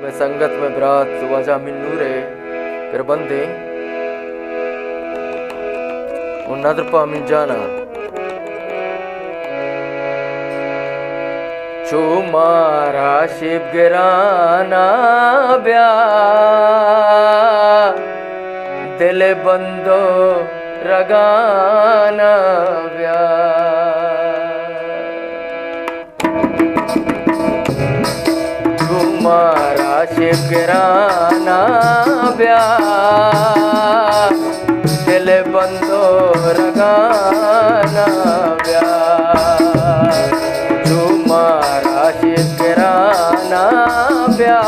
मैं संगत में बरात वजह मिन्नू रे फिर बंदे नदर पा मिल जाना चो मारा शिव गिराना ब्या दिल बंदो रगाना ब्या तुम्हारा शिव गिराना ब्या दिल बंदो रगाना ब्या तुम्हारा शिव गिराना ब्या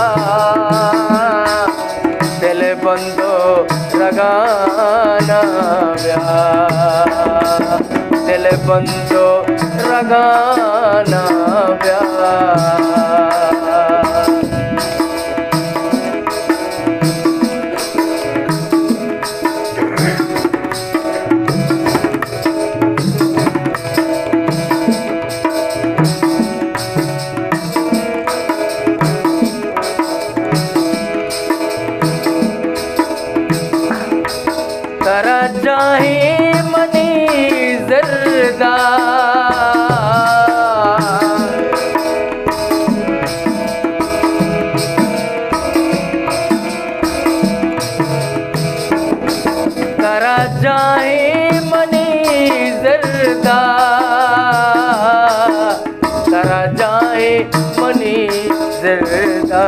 दिल बंदो रगाना ब्या दिल बंदो रगाना ब्या करा चाहे मनी जरदा करा चाहे मनी जरदा करा चाहे मनी जरदा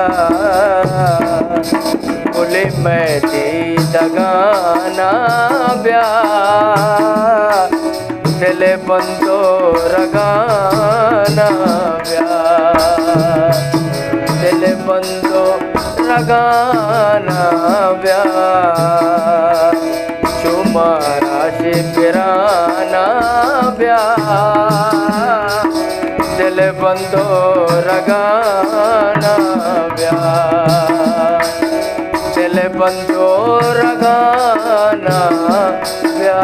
बोले मैं दे दगाना ब्या दिल बंदो रगाना ब्या दिल बंदो रगाना ब्या तुम्हारा शिव गिराना ब्या दिल बंदो रगाना ब्या दिल बंदो रगाना ब्या।